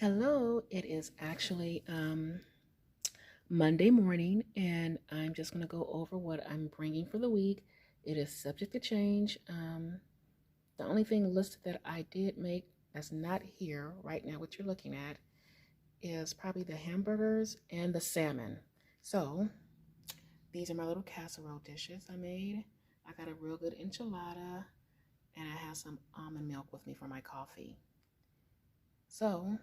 Hello, it is actually Monday morning, and I'm just going to go over what I'm bringing for the week. It is subject to change. The only thing listed that I did make that's not here right now, what you're looking at, is probably the hamburgers and the salmon. So these are my little casserole dishes I made. I got a real good enchilada, and I have some almond milk with me for my coffee. So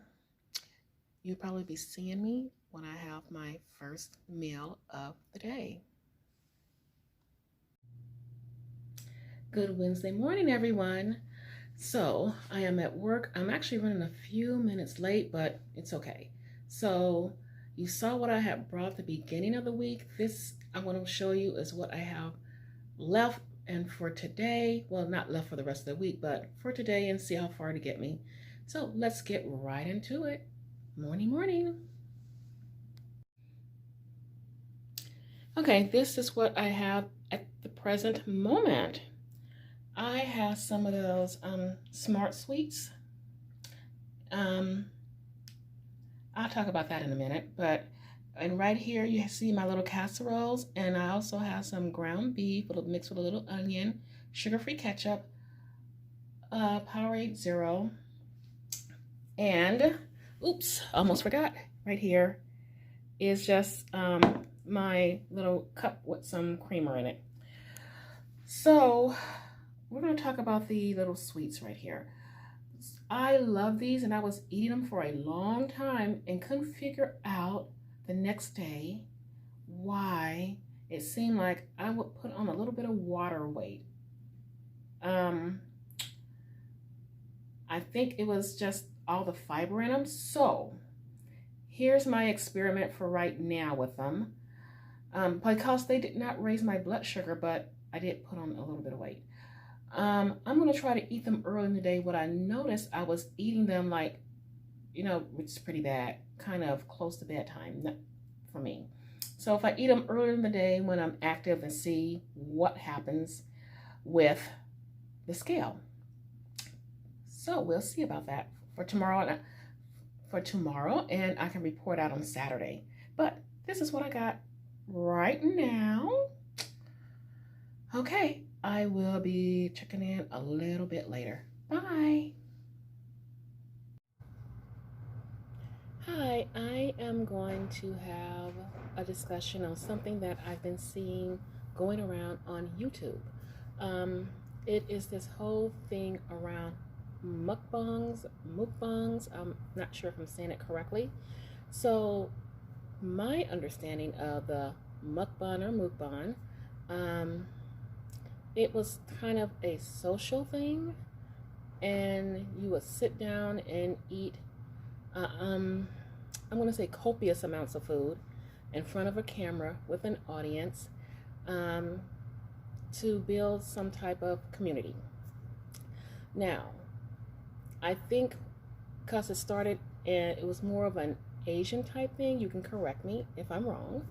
you'll probably be seeing me when I have my first meal of the day. Good Wednesday morning, everyone. So I am at work. I'm actually running a few minutes late, but it's okay. So you saw what I had brought at the beginning of the week. This I want to show you is what I have left and for today. Well, not left for the rest of the week, but for today and see how far to get me. So let's get right into it. Morning. Okay, this is what I have at the present moment. I have some of those smart sweets. I'll talk about that in a minute, and right here you see my little casseroles, and I also have some ground beef mixed with a little onion, sugar-free ketchup, Powerade Zero, and oops, almost forgot. Right here is just my little cup with some creamer in it. So we're going to talk about the little sweets right here. I love these, and I was eating them for a long time and couldn't figure out the next day why it seemed like I would put on a little bit of water weight. I think it was just all the fiber in them. So here's my experiment for right now with them. Because they did not raise my blood sugar, but I did put on a little bit of weight. I'm going to try to eat them early in the day. What I noticed, I was eating them like, which is pretty bad, kind of close to bedtime for me. So if I eat them early in the day when I'm active and see what happens with the scale. So we'll see about that for tomorrow, and I can report out on Saturday. But this is what I got right now. Okay, I will be checking in a little bit later. Bye. Hi, I am going to have a discussion on something that I've been seeing going around on YouTube. It is this whole thing around mukbangs. I'm not sure if I'm saying it correctly. So my understanding of the mukbang, it was kind of a social thing, and you would sit down and eat I'm going to say copious amounts of food in front of a camera with an audience to build some type of community. Now, I think because it started and it was more of an Asian type thing, you can correct me if I'm wrong.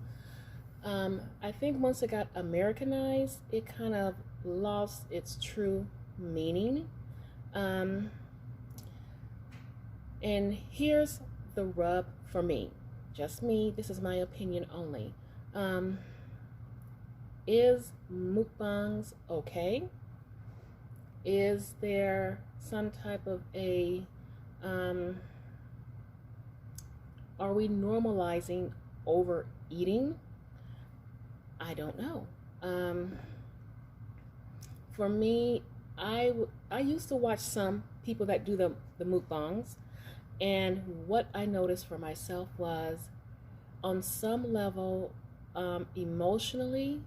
I think once it got Americanized, it kind of lost its true meaning. And here's the rub for me, just me, this is my opinion only. Is mukbangs okay? Is there some type of are we normalizing overeating? I don't know. For me, I used to watch some people that do the mukbangs, and what I noticed for myself was, on some level, emotionally,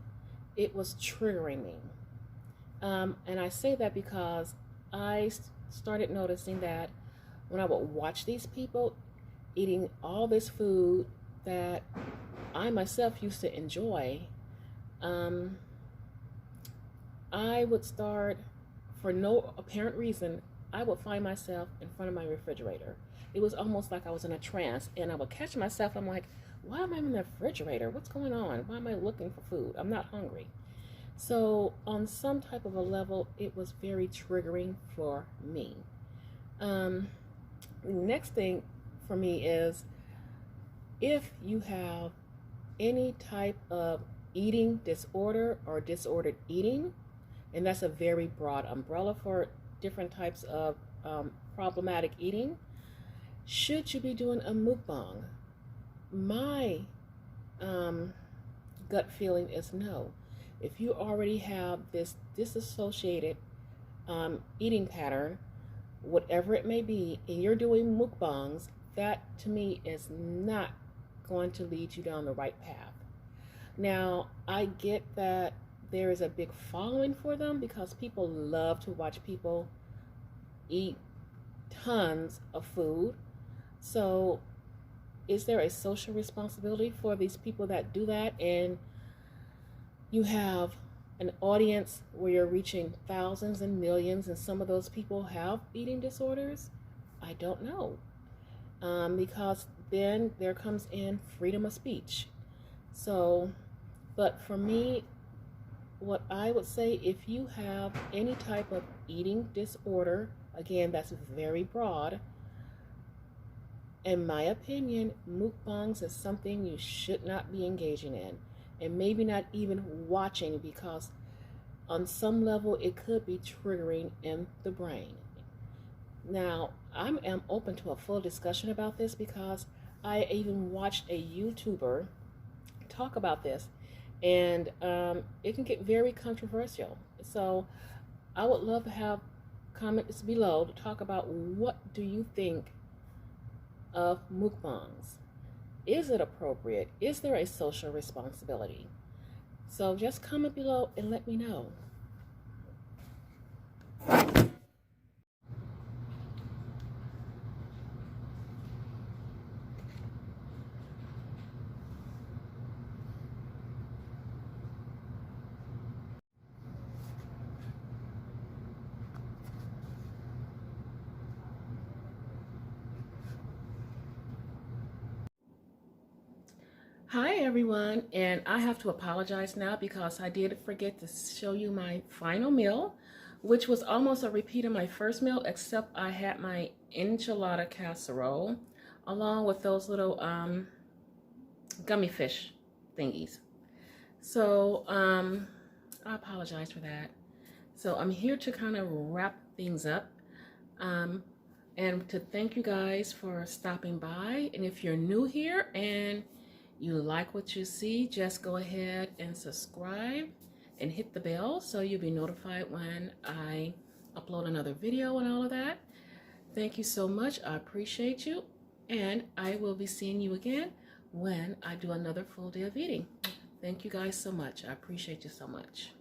it was triggering me. And I say that because I started noticing that when I would watch these people eating all this food that I myself used to enjoy, I would start, for no apparent reason, I would find myself in front of my refrigerator. It was almost like I was in a trance, and I would catch myself. I'm like, why am I in the refrigerator? What's going on? Why am I looking for food? I'm not hungry. So on some type of a level, it was very triggering for me. Next thing for me is if you have any type of eating disorder or disordered eating, and that's a very broad umbrella for different types of problematic eating, should you be doing a mukbang? My gut feeling is no. If you already have this disassociated eating pattern, whatever it may be, and you're doing mukbangs, that to me is not going to lead you down the right path. Now, I get that there is a big following for them because people love to watch people eat tons of food. So is there a social responsibility for these people that do that? And you have an audience where you're reaching thousands and millions, and some of those people have eating disorders? I don't know. Because then there comes in freedom of speech. So, but for me, what I would say, if you have any type of eating disorder, again, that's very broad. In my opinion, mukbangs is something you should not be engaging in, and maybe not even watching, because on some level it could be triggering in the brain. Now, I am open to a full discussion about this because I even watched a YouTuber talk about this, and it can get very controversial. So I would love to have comments below to talk about what do you think of mukbangs. Is it appropriate? Is there a social responsibility? So just comment below and let me know. Hi everyone, and I have to apologize now because I did forget to show you my final meal, which was almost a repeat of my first meal, except I had my enchilada casserole along with those little gummy fish thingies. So I apologize for that. So I'm here to kind of wrap things up and to thank you guys for stopping by. And if you're new here and you like what you see, just go ahead and subscribe and hit the bell so you'll be notified when I upload another video and all of that. Thank you so much. I appreciate you, and I will be seeing you again when I do another full day of eating. Thank you guys so much. I appreciate you so much.